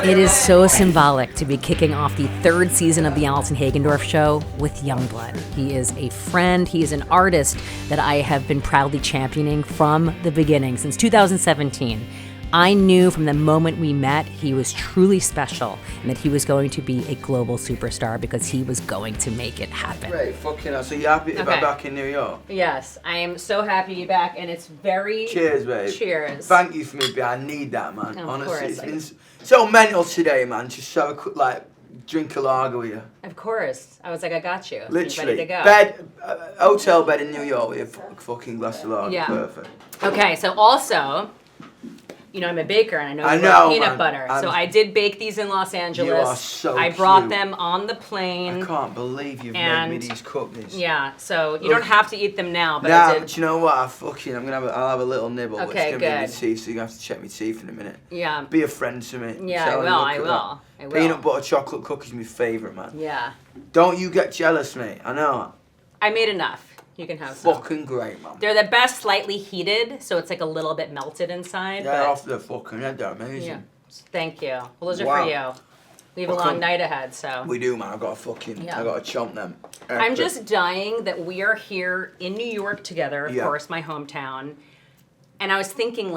It is so symbolic to be kicking off the third season of the Allison Hagendorf Show with YUNGBLUD. He is a friend, he is an artist that I have been proudly championing from the beginning, since 2017. I knew from the moment we met he was truly special and that he was going to be a global superstar because he was going to make it happen. Great, fucking hell. So you happy to be back in New York? Yes, I am so happy to be back, and it's very... Cheers, babe. Cheers. Thank you for me, I need that, man. Of Honestly, course. it's been so mental today, man. Just have a quick, drink a lager with you. Of course. I was like, I got you. Literally. Ready to go. Bed, hotel bed in New York with a fucking glass of lager. Yeah. Perfect. Okay, so also... You know, I'm a baker, and I know you love peanut butter. So I did bake these in Los Angeles. You are so I brought cute. them on the plane. I can't believe you've made me these cookies. Yeah, so you don't have to eat them now, but Nah, I did. but you know what? I'll have a little nibble. Okay, it's gonna be good. my teeth, so you have to check my teeth in a minute. Yeah. Be a friend to me. Yeah, I will. Peanut butter chocolate cookies are my favourite, man. Yeah. Don't you get jealous, mate. I know. I made enough. You can have some. Fucking great, man. They're the best slightly heated, so it's like a little bit melted inside. Yeah, off the fucking head, they're amazing. Yeah. Thank you. Well, those are for you. We have a long night ahead, so. We do, man. I gotta chomp them. I'm just dying that we are here in New York together, of course, my hometown. And I was thinking,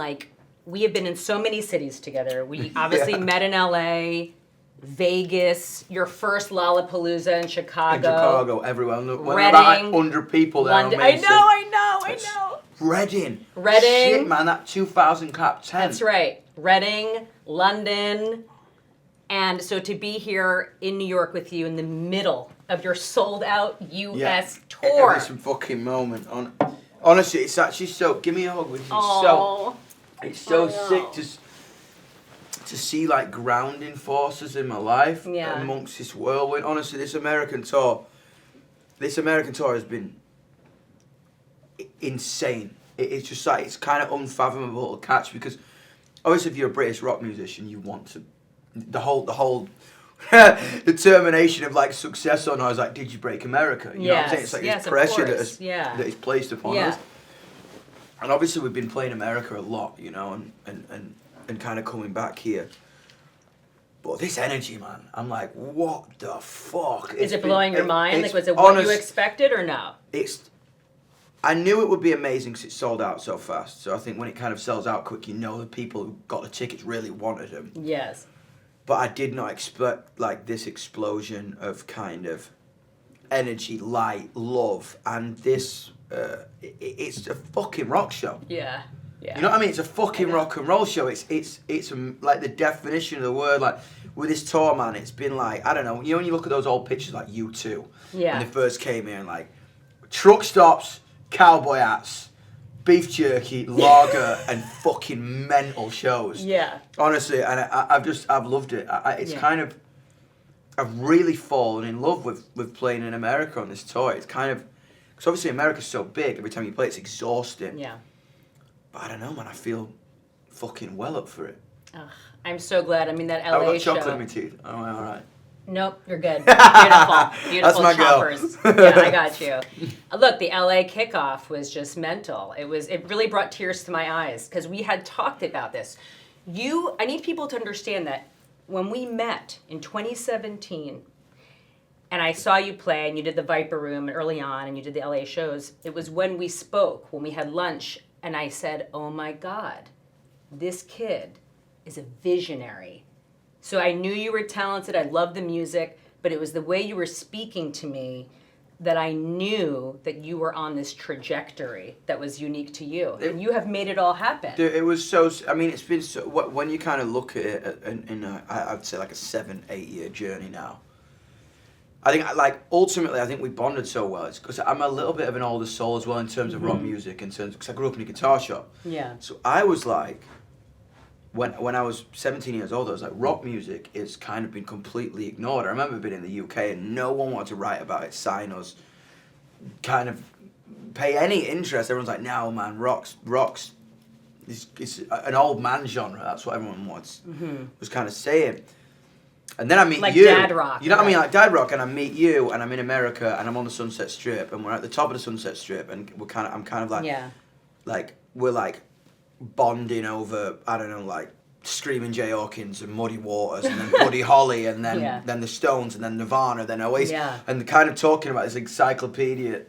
we have been in so many cities together. We obviously met in LA, Vegas, your first Lollapalooza in Chicago. In Chicago, everywhere. When Reading, about 100 people there. London. I know. Reading. Reading. Shit, man, that 2,000 cap tent. That's right. Reading, London. And so to be here in New York with you in the middle of your sold-out U.S. tour. It was some fucking moment. Honestly, it's actually so... Give me a hug with you. It's so sick to see, grounding forces in my life amongst this whirlwind. Honestly, this American tour has been insane. It's just it's kind of unfathomable to catch, because obviously if you're a British rock musician, you want to... The whole determination of success or not is did you break America? You know what I'm saying? It's this pressure that is placed upon us. And obviously we've been playing America a lot, you know, and kind of coming back here. But this energy, man, I'm like, what the fuck? Is it blowing your mind? Was it what you expected or no? I knew it would be amazing because it sold out so fast. So I think when it kind of sells out quick, you know the people who got the tickets really wanted them. Yes. But I did not expect this explosion of kind of energy, light, love, and this. It's a fucking rock show. Yeah. You know what I mean? It's a fucking rock and roll show. It's the definition of the word. With this tour, man, it's been I don't know. You know when you look at those old pictures U2, when they first came here, and truck stops, cowboy hats, beef jerky, lager, and fucking mental shows. Yeah. Honestly, and I've loved it. It's kind of, I've really fallen in love with playing in America on this tour. It's kind of, because obviously America's so big, every time you play it's exhausting. Yeah. But I don't know, man, I feel fucking well up for it. Ugh, I'm so glad. I mean, that I've LA got show. chocolate in my teeth. Am I all right? Nope, you're good. Beautiful. That's my choppers. girl. Yeah, I got you. Look, the LA kickoff was just mental. It really brought tears to my eyes because we had talked about this. I need people to understand that when we met in 2017 and I saw you play and you did the Viper Room early on and you did the LA shows, it was when we spoke, when we had lunch, and I said, oh my God, this kid is a visionary. So I knew you were talented, I loved the music, but it was the way you were speaking to me that I knew that you were on this trajectory that was unique to you. And you have made it all happen. Dude, it was so, it's been so, when you kind of look at it I'd say a 7-8 year journey now. I think, ultimately, I think we bonded so well. It's because I'm a little bit of an older soul as well in terms of rock music, because I grew up in a guitar shop. Yeah. So I was when I was 17 years old, I was rock music is kind of been completely ignored. I remember being in the UK and no one wanted to write about it, sign us, kind of pay any interest. Everyone's like, no, man, rock's it's an old man genre. That's what everyone was kind of saying. And then I meet you. Dad rock. You know what I mean? Dad rock, and I meet you, and I'm in America, and I'm on the Sunset Strip, and we're at the top of the Sunset Strip, and I'm kind of we're bonding over, I don't know, Screaming Jay Hawkins and Muddy Waters and then Buddy Holly and then the Stones and then Nirvana, then Oasis, and kind of talking about this encyclopedic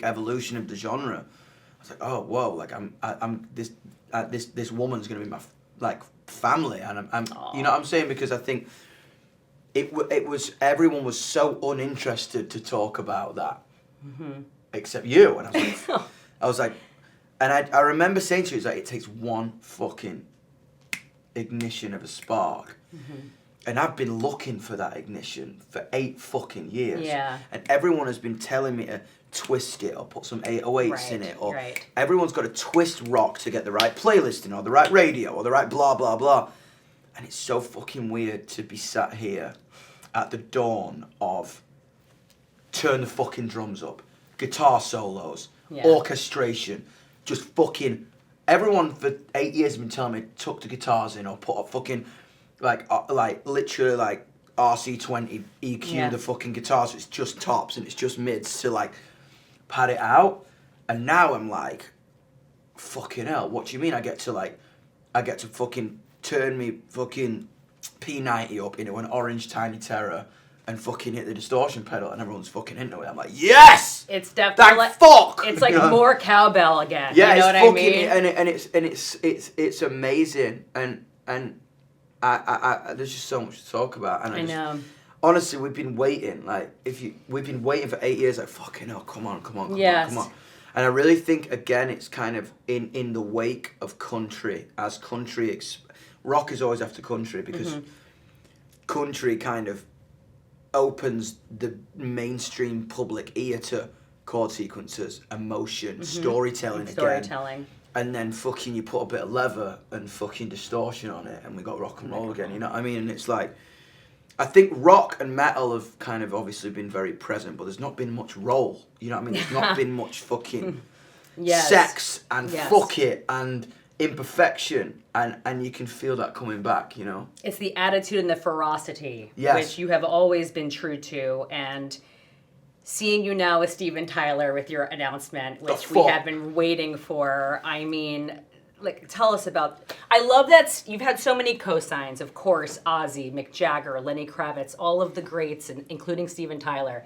evolution of the genre. I was like, oh whoa, like I'm this woman's gonna be my family, and I'm you know what I'm saying, because I think it was everyone was so uninterested to talk about that, except you, and I was like, and I remember saying to you, it's like, it takes one fucking ignition of a spark. And I've been looking for that ignition for 8 fucking years. Yeah. And everyone has been telling me to twist it or put some 808s in it. Or everyone's got to twist rock to get the right playlist in, or the right radio, or the right blah, blah, blah. And it's so fucking weird to be sat here at the dawn of turn the fucking drums up, guitar solos, orchestration, just fucking... Everyone for 8 years has been telling me tuck the guitars in or put up fucking... literally RC20 EQ the fucking guitar, so it's just tops and it's just mids to pad it out. And now I'm like, fucking hell, what do you mean I get to fucking turn me fucking P90 up into an orange Tiny Terror and fucking hit the distortion pedal and everyone's fucking into it. I'm like, yes! It's definitely thank fuck! It's like more cowbell again. Yeah, you know it's what fucking, I mean? and it's amazing, and I there's just so much to talk about, and I know. Honestly, we've been waiting. We've been waiting for 8 years. Like, fucking hell, come on. And I really think again, it's kind of in the wake of country, as country rock is always after country, because country kind of opens the mainstream public ear to chord sequences, emotion, storytelling again. And then fucking you put a bit of leather and fucking distortion on it, and we got rock and roll again, you know what I mean? And it's like, I think rock and metal have kind of obviously been very present, but there's not been much roll, you know what I mean? There's not been much fucking sex and fuck it and imperfection, and you can feel that coming back, you know? It's the attitude and the ferocity, which you have always been true to, and... Seeing you now with Steven Tyler with your announcement, which we have been waiting for. I mean, tell us about... I love that you've had so many co-signs. Of course, Ozzy, Mick Jagger, Lenny Kravitz, all of the greats, including Steven Tyler.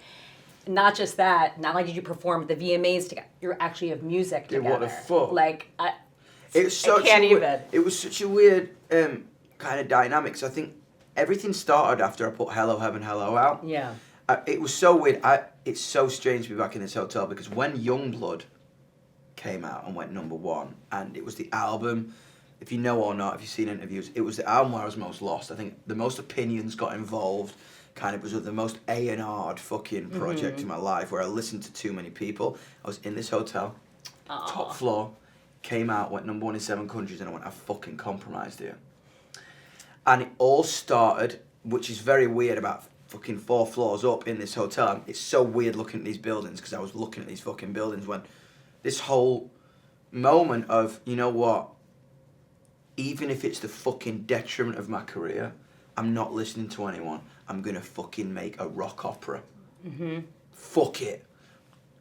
Not just that, not only did you perform at the VMAs together, you actually have music together. What the fuck? I can't even. It was such a weird kind of dynamic. So I think everything started after I put Hello Heaven, Hello out. Yeah. It was so weird. It's so strange to be back in this hotel, because when YUNGBLUD came out and went #1, and it was the album, if you know or not, if you've seen interviews, it was the album where I was most lost. I think the most opinions got involved, kind of was the most A&R'd fucking project in my life, where I listened to too many people. I was in this hotel, top floor, came out, went #1 in 7 countries, and I went, I fucking compromised here. And it all started, which is very weird about fucking 4 floors up in this hotel. It's so weird looking at these buildings, because I was looking at these fucking buildings when this whole moment of, you know what, even if it's the fucking detriment of my career, I'm not listening to anyone. I'm gonna fucking make a rock opera. Fuck it.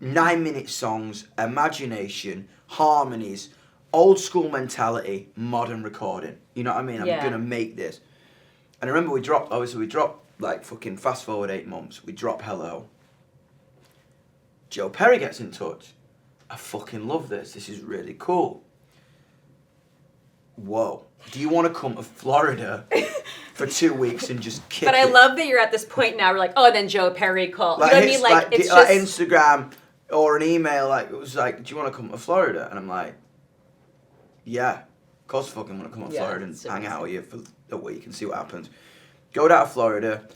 9-minute songs, imagination, harmonies, old school mentality, modern recording. You know what I mean? I'm gonna make this. And I remember we dropped, fucking fast forward 8 months, we drop Hello. Joe Perry gets in touch. I fucking love this. This is really cool. Whoa. Do you want to come to Florida for 2 weeks and just kick But I it? love that you're at this point now. We're like, oh, then Joe Perry called. You know what I mean? It's just... Instagram or an email, it was like, do you want to come to Florida? And I'm like, yeah. Of course I fucking want to come to Florida and hang out with you for a week and see what happens. Go down to Florida.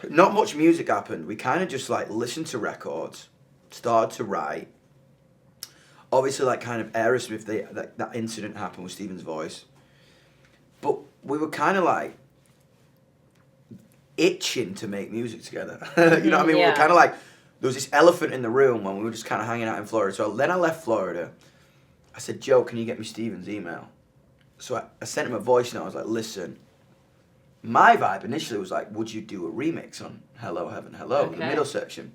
Not much music happened. We kind of just listened to records, started to write. Obviously, kind of Aerosmith, that incident happened with Stephen's voice. But we were kind of itching to make music together. You know what I mean? We were kind of there was this elephant in the room when we were just kind of hanging out in Florida. So then I left Florida. I said, Joe, can you get me Stephen's email? So I sent him a voice note. I was like, listen. My vibe initially was would you do a remix on Hello Heaven, Hello, in the middle section?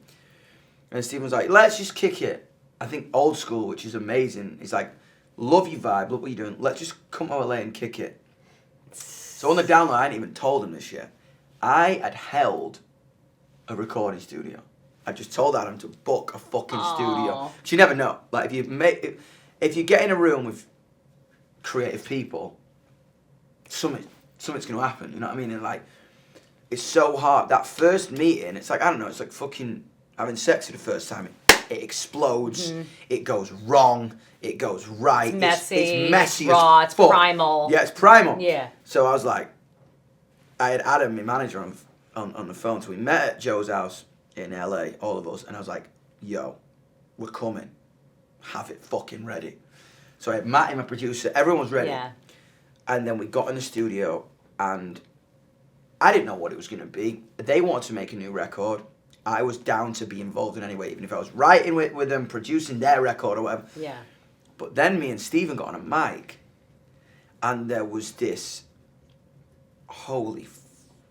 And Stephen was like, let's just kick it. I think old school, which is amazing, is love your vibe, love what you're doing. Let's just come to LA and kick it. So on the download, I hadn't even told him this yet. I had held a recording studio. I just told Adam to book a fucking studio. So you never know. Like if you get in a room with creative people, something's gonna happen. You know what I mean? And like, it's so hard. That first meeting, it's like, I don't know. It's like fucking having sex for the first time. It explodes. Mm-hmm. It goes wrong. It goes right. It's messy. It's messy. It's raw. It's primal. Yeah, it's primal. Yeah. So I was like, I had Adam, my manager, on the phone. So we met at Joe's house in LA, all of us, and I was like, yo, we're coming. Have it fucking ready. So I had Matty, my producer, everyone was ready. Yeah. And then we got in the studio, and I didn't know what it was going to be. They wanted to make a new record. I was down to be involved in any way, even if I was writing with them, producing their record or whatever. Yeah. But then me and Stephen got on a mic, and there was this, holy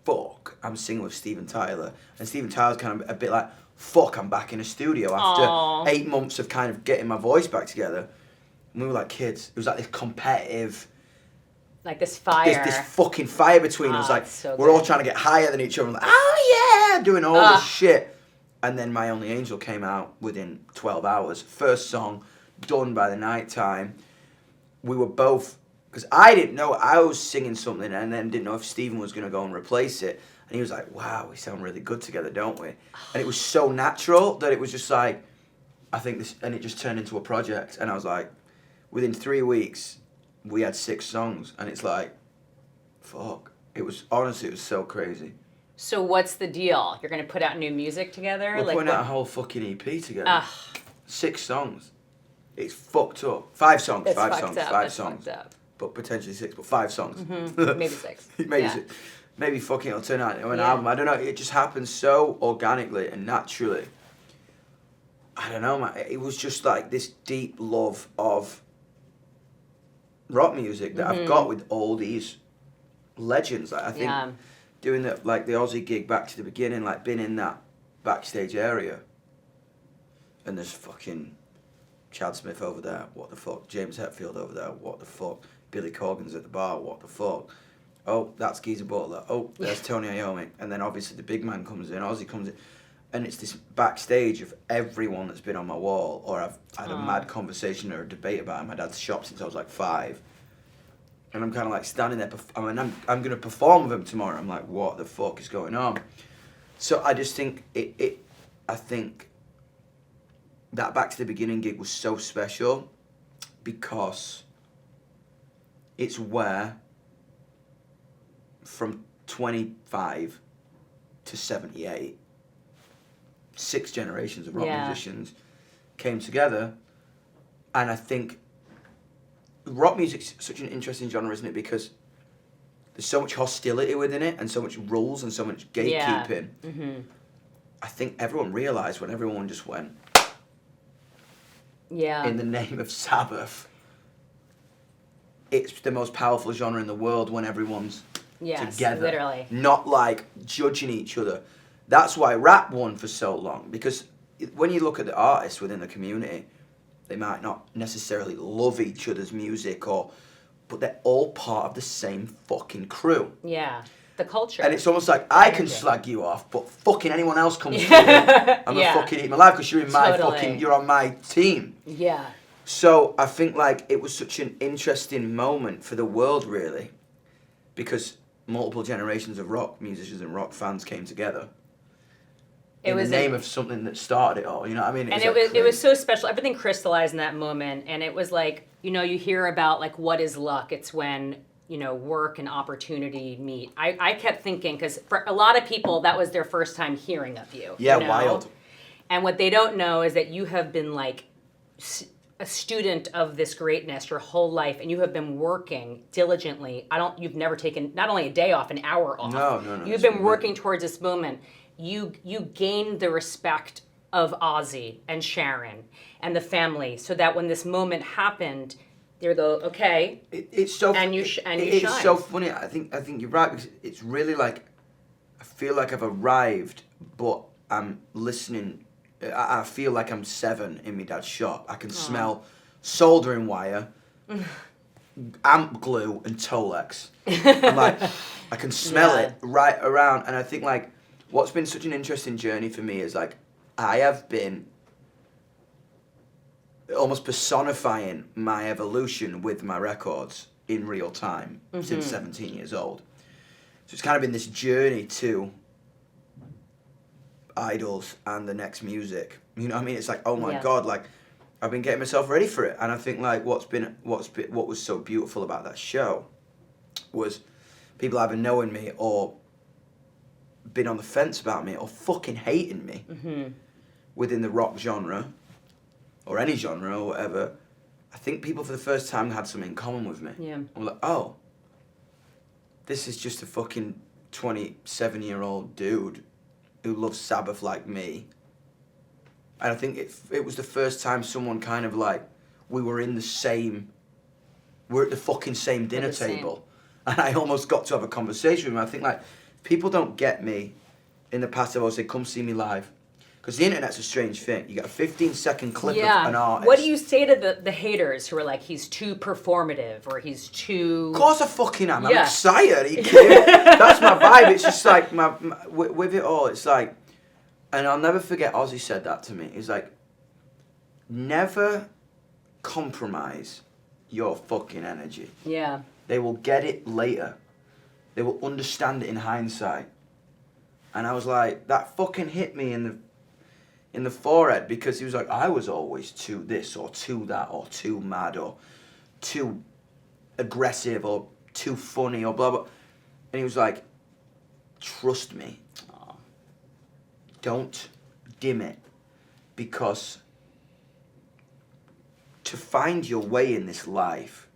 fuck, I'm singing with Steven Tyler. And Steven Tyler's kind of a bit like, fuck, I'm back in a studio after 8 months of kind of getting my voice back together. And we were like kids. It was like this competitive... Like this fire. This fucking fire between us. Like, so we're all trying to get higher than each other. Like, oh yeah! Doing all this shit. And then My Only Angel came out within 12 hours. First song, done by the night time. We were both... Because I didn't know, I was singing something and then didn't know if Stephen was going to go and replace it. And he was like, wow, we sound really good together, don't we? And it was so natural that it was just like, I think this, and it just turned into a project. And I was like, within 3 weeks, we had 6 songs. And it's like, fuck. It was, honestly, it was so crazy. So what's the deal? You're going to put out new music together? We're putting out a whole fucking EP together. 6 songs. It's fucked up. 5 songs, it's 5 fucked songs, up. 5 It's songs. Fucked up. But potentially 6, but 5 songs. Mm-hmm. Maybe 6. Maybe yeah. 6. Maybe fucking it'll turn out into an album. I don't know. It just happened so organically and naturally. I don't know, man. It was just like this deep love of rock music that I've got with all these legends. Like I think doing the Ozzy gig back to the beginning, like being in that backstage area, and there's fucking Chad Smith over there, what the fuck? James Hetfield over there, what the fuck? Billy Corgan's at the bar, what the fuck? Oh, that's Geezer Butler. Oh, there's Tony Iommi. And then obviously the big man comes in, Ozzy comes in. And it's this backstage of everyone that's been on my wall, or I've had a mad conversation or a debate about in my dad's shop since I was like 5. And I'm kind of like standing there, I'm going to perform with him tomorrow. I'm like, what the fuck is going on? So I just think I think that Back to the Beginning gig was so special because it's where from 25 to 78, 6 generations of rock musicians came together. And I think rock music's such an interesting genre, isn't it? Because there's so much hostility within it and so much rules and so much gatekeeping. Yeah. Mm-hmm. I think everyone realised when everyone just went, in the name of Sabbath, it's the most powerful genre in the world when everyone's together. Literally. Not like judging each other. That's why rap won for so long. Because when you look at the artists within the community, they might not necessarily love each other's music, but they're all part of the same fucking crew. Yeah. The culture. And it's almost like I can slag you off, but fucking anyone else comes to me, I'm gonna fucking eat my life because you're in my you're on my team. Yeah. So I think like it was such an interesting moment for the world, really, because multiple generations of rock musicians and rock fans came together. In the name of something that started it all, you know what I mean? And it was so special. Everything crystallized in that moment, and it was like, you hear about like what is luck? It's when work and opportunity meet. I kept thinking, because for a lot of people, that was their first time hearing of you. Yeah, wild. And what they don't know is that you have been like a student of this greatness your whole life, and you have been working diligently. You've never taken not only a day off, an hour off. No. You've been working towards this moment. You gained the respect of Ozzy and Sharon and the family, so that when this moment happened, they go, okay. It's so it's so funny. I think you're right, because it's really like I feel like I've arrived, but I'm listening. I feel like I'm 7 in my dad's shop. I can smell soldering wire, amp glue and Tolex. I'm like, I can smell it right around. And I think like, what's been such an interesting journey for me is like, I have been almost personifying my evolution with my records in real time since 17 years old. So it's kind of been this journey to idols and the next music. You know what I mean? It's like, oh my God, like I've been getting myself ready for it. And I think like what was so beautiful about that show was people either knowing me or been on the fence about me or fucking hating me within the rock genre or any genre or whatever. I think people for the first time had something in common with me. Yeah. I'm like, oh, this is just a fucking 27-year-old dude who loves Sabbath like me. And I think it was the first time someone kind of like, we're at the fucking same dinner table. And I almost got to have a conversation with him. I think like, people don't get me in the past. I've always said, come see me live. Because the internet's a strange thing. You get a 15-second clip of an artist. What do you say to the haters who are like, he's too performative or he's too... Of course I fucking am. I'm excited. Are you kidding? That's my vibe. It's just like, with it all, it's like... And I'll never forget Ozzy said that to me. He's like, never compromise your fucking energy. Yeah. They will get it later. They will understand it in hindsight. And I was like, that fucking hit me in the forehead, because he was like, I was always too this or too that or too mad or too aggressive or too funny or blah blah. And he was like, trust me. Don't dim it, because to find your way in this life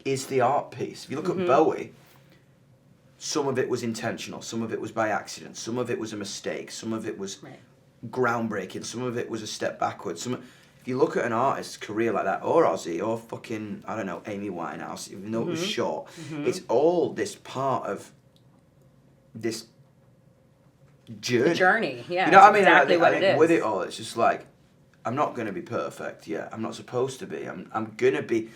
is the art piece. If you look at Bowie, some of it was intentional, some of it was by accident, some of it was a mistake, some of it was groundbreaking, some of it was a step backwards. If you look at an artist's career like that, or Ozzy, or fucking, I don't know, Amy Winehouse, even though it was short, it's all this part of this journey. The journey, yeah. You know what I mean? Exactly I think with it all, it's just like, I'm not going to be perfect. Yeah, I'm not supposed to be. I'm going to be...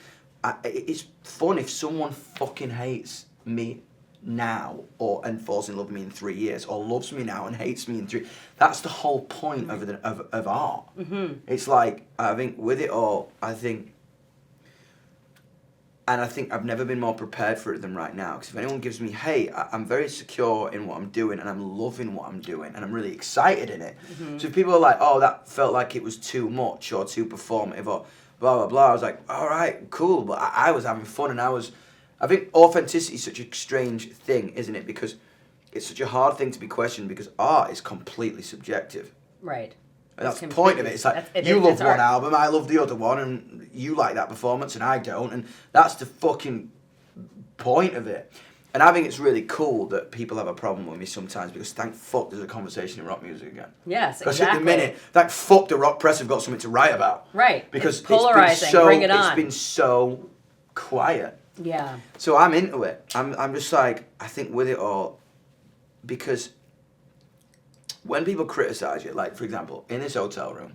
it's fun if someone fucking hates me now and falls in love with me in 3 years, or loves me now and hates me in 3. That's the whole point of art. It's like, I think with it all, and I think I've never been more prepared for it than right now. Because if anyone gives me hate, I'm very secure in what I'm doing, and I'm loving what I'm doing, and I'm really excited in it. So if people are like, oh, that felt like it was too much or too performative or blah, blah, blah, I was like, all right, cool. But I was having fun, and I think authenticity is such a strange thing, isn't it? Because it's such a hard thing to be questioned, because art is completely subjective. Right. And that's the point of it. It's like, you love one album, I love the other one, and you like that performance and I don't, and that's the fucking point of it. And I think it's really cool that people have a problem with me sometimes, because thank fuck there's a conversation in rock music again. Yes, exactly. Because at the minute, thank fuck the rock press have got something to write about. Right. Because it's polarizing. Bring it on. It's been so quiet. Yeah. So I'm into it. I'm just like, I think with it all, because when people criticize you, like for example, in this hotel room,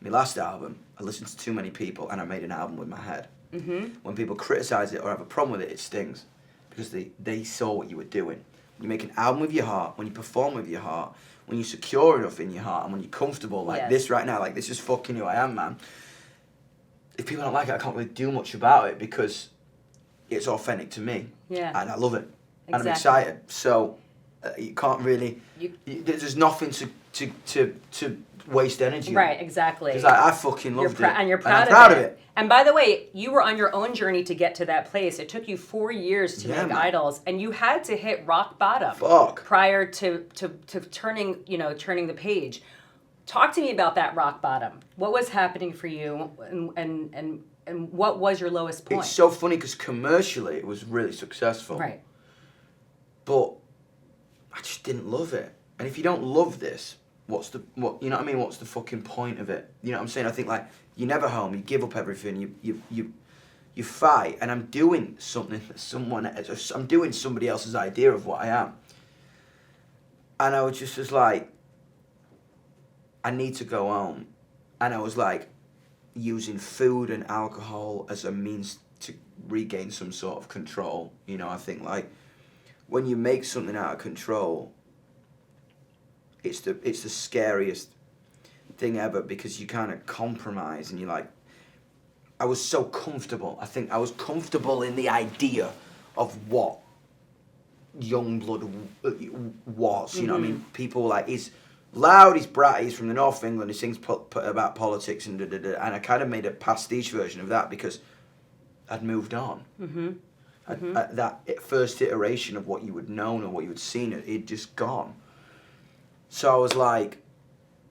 my last album, I listened to too many people and I made an album with my head. When people criticize it or have a problem with it, it stings, because they saw what you were doing. When you make an album with your heart, when you perform with your heart, when you're secure enough in your heart, and when you're comfortable like this right now, like this is fucking who I am, man. If people don't like it, I can't really do much about it, because it's authentic to me. Yeah. And I love it. And I'm excited. So you can't really... there's nothing to waste energy on. Right, exactly. Because I fucking loved it. And you're proud of it. And by the way, you were on your own journey to get to that place. It took you 4 years to make idols, and you had to hit rock bottom prior to turning the page. Talk to me about that rock bottom. What was happening for you, and what was your lowest point? It's so funny, because commercially it was really successful. Right. But I just didn't love it. And if you don't love this, what's the fucking point of it? You know what I'm saying? I think like, you're never home, you give up everything, you fight, and I'm doing something that I'm doing somebody else's idea of what I am. And I was just like, I need to go home. And I was like, using food and alcohol as a means to regain some sort of control. You know, I think like when you make something out of control, it's the scariest thing ever, because you kind of compromise and you're like, I was so comfortable. I think I was comfortable in the idea of what YUNGBLUD was. You know what I mean? People were like, he's loud, he's bratty, he's from the north of England, he sings about politics and and I kind of made a pastiche version of that because I'd moved on. That first iteration of what you had known or what you had seen, it'd just gone. So I was like,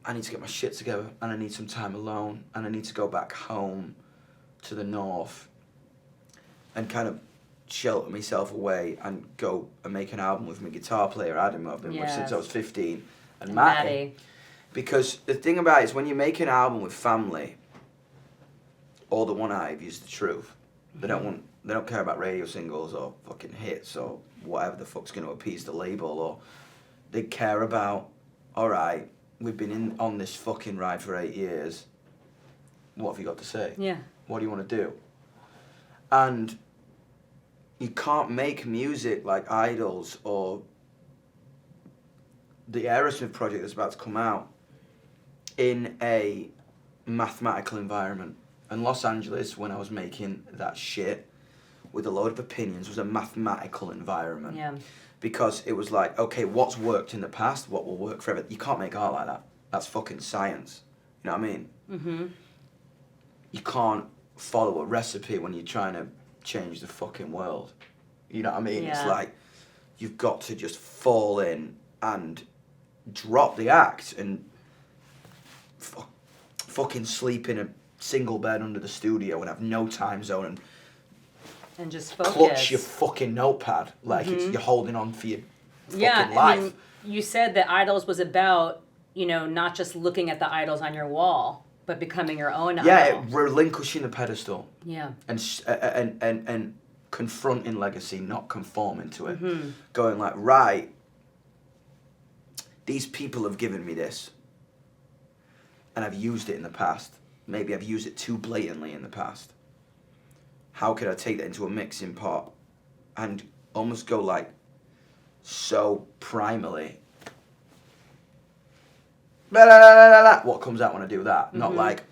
I need to get my shit together and I need some time alone and I need to go back home to the north and kind of shelter myself away and go and make an album with my guitar player Adam, I've been with since I was 15, and Matty. Because the thing about it is, when you make an album with family, all the one eye views the truth. They don't care about radio singles or fucking hits or whatever the fuck's going to appease the label, or they care about, all right, we've been on this fucking ride for 8 years. What have you got to say? Yeah. What do you want to do? And you can't make music like Idols or the Aerosmith project that's about to come out in a mathematical environment. And Los Angeles, when I was making that shit with a load of opinions, was a mathematical environment. Yeah. Because it was like, okay, what's worked in the past, what will work forever? You can't make art like that. That's fucking science. You know what I mean? Mm-hmm. You can't follow a recipe when you're trying to change the fucking world. You know what I mean? Yeah. It's like, you've got to just fall in and drop the act and fucking sleep in a single bed under the studio and have no time zone and just focus. Clutch your fucking notepad like you're holding on for your fucking life. I mean, you said that Idols was about, you know, not just looking at the idols on your wall, but becoming your own idol. Yeah, relinquishing the pedestal. Yeah. And confronting legacy, not conforming to it. Going like, right, these people have given me this, and I've used it in the past. Maybe I've used it too blatantly in the past. How could I take that into a mixing pot and almost go like so primally, blah, blah, blah, blah, blah, what comes out when I do that? Not like,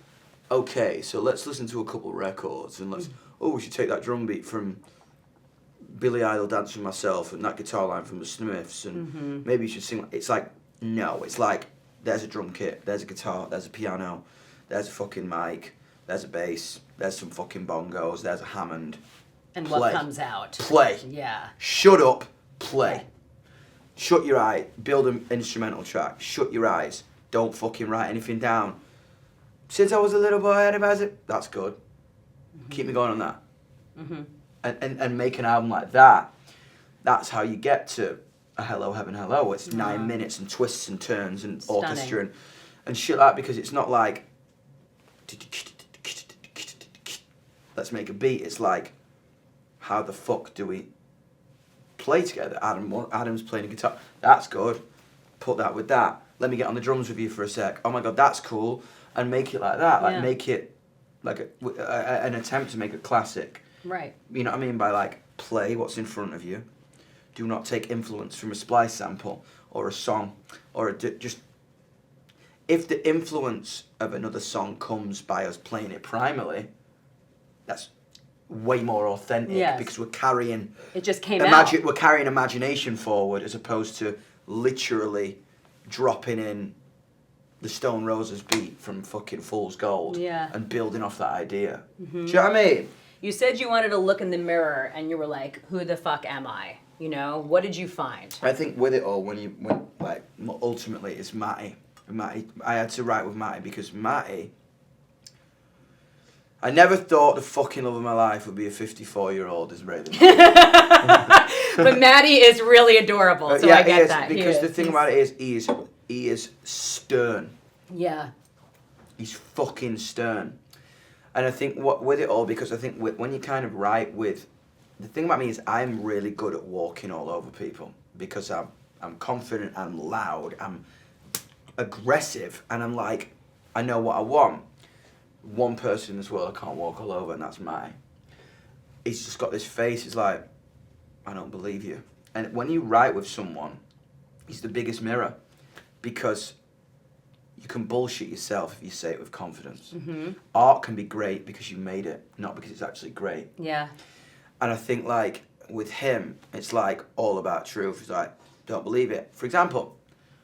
okay, so let's listen to a couple records and let's, we should take that drum beat from Billy Idol, Dance with Myself, and that guitar line from the Smiths, and maybe you should sing. It's like, no, it's like, there's a drum kit, there's a guitar, there's a piano, there's a fucking mic, there's a bass, there's some fucking bongos, there's a Hammond. And play. what comes out. Play. Yeah. Shut up, play. Shut your eye, build an instrumental track, shut your eyes, don't fucking write anything down. Since I was a little boy, I had it. That's good. Keep me going on that. And make an album like that. That's how you get to a Hello Heaven Hello. It's 9 minutes and twists and turns and Stunning. orchestra and shit like that, because it's not like let's make a beat. It's like, how the fuck do we play together? Adam's playing a guitar. That's good. Put that with that. Let me get on the drums with you for a sec. Oh my god, that's cool. And make it like that. Like make it like an attempt to make a classic. Right. You know what I mean? By like, play what's in front of you. Do not take influence from a splice sample or a song or just. If the influence of another song comes by us playing it primally, that's way more authentic because we're carrying. It just came out. We're carrying imagination forward as opposed to literally dropping in the Stone Roses beat from fucking Fool's Gold and building off that idea. Do you know what I mean? You said you wanted to look in the mirror and you were like, who the fuck am I? You know, what did you find? I think with it all, when ultimately it's Matty. I had to write with Matty because Matty, I never thought the fucking love of my life would be a 54-year-old Israeli man. But Matty is really adorable, so I get that. Because the thing about it is, he is stern. Yeah. He's fucking stern. And I think with it all, because I think when you kind of write with, the thing about me is I'm really good at walking all over people because I'm confident, I'm loud, I'm aggressive, and I'm like, I know what I want. one person in this world I can't walk all over, and that's Matty. He's just got this face. It's like, I don't believe you. And when you write with someone, he's the biggest mirror, because you can bullshit yourself if you say it with confidence. Mm-hmm. Art can be great because you made it, not because it's actually great. Yeah. And I think, like, with him, it's like all about truth. It's like, don't believe it. For example,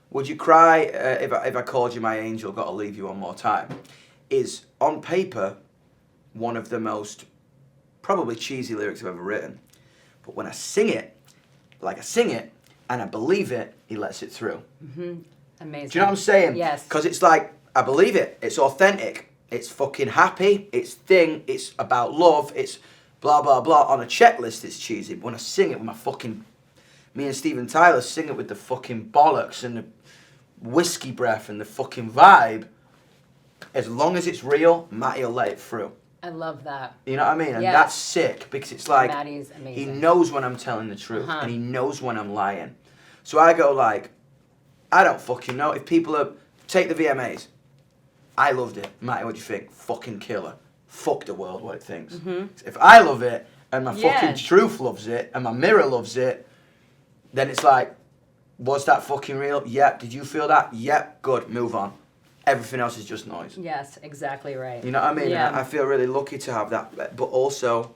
would you cry if I called you my angel, gotta leave you one more time? Is, on paper, one of the most probably cheesy lyrics I've ever written. But when I sing it, and I believe it, he lets it through. Mm-hmm. Amazing. Do you know what I'm saying? Yes. Because it's like, I believe it. It's authentic. It's fucking happy. It's thing. It's about love. It's blah, blah, blah. On a checklist, it's cheesy. But when I sing it with my fucking... Me and Steven Tyler sing it with the fucking bollocks and the whiskey breath and the fucking vibe. As long as it's real, Matty will let it through. I love that. You know what I mean? And Yes. that's sick, because it's like... Matty's amazing. He knows when I'm telling the truth, Uh-huh. and he knows when I'm lying. So I go like... I don't fucking know. If people are... Take the VMAs. I loved it. Matty, what do you think? Fucking killer. Fuck the world what it thinks. Mm-hmm. If I love it, and my Yeah. fucking truth loves it, and my mirror loves it, then it's like, was that fucking real? Yep. Did you feel that? Yep. Good. Move on. Everything else is just noise. Yes, exactly right. You know what I mean? Yeah. I feel really lucky to have that. But also,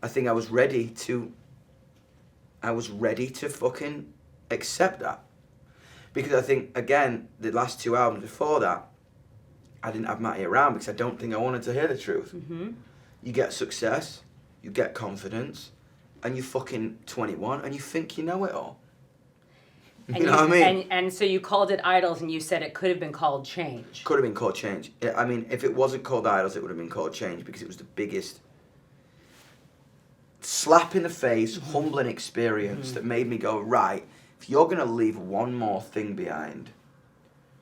I think I was ready to fucking accept that. Because I think, again, the last two albums before that, I didn't have Matty around because I don't think I wanted to hear the truth. Mm-hmm. You get success, you get confidence, and you're fucking 21 and you think you know it all. You know what I mean? And so you called it Idols, and you said it could have been called Change. Could have been called Change. I mean, if it wasn't called Idols, it would have been called Change, because it was the biggest slap in the face, humbling experience that made me go, right, if you're going to leave one more thing behind,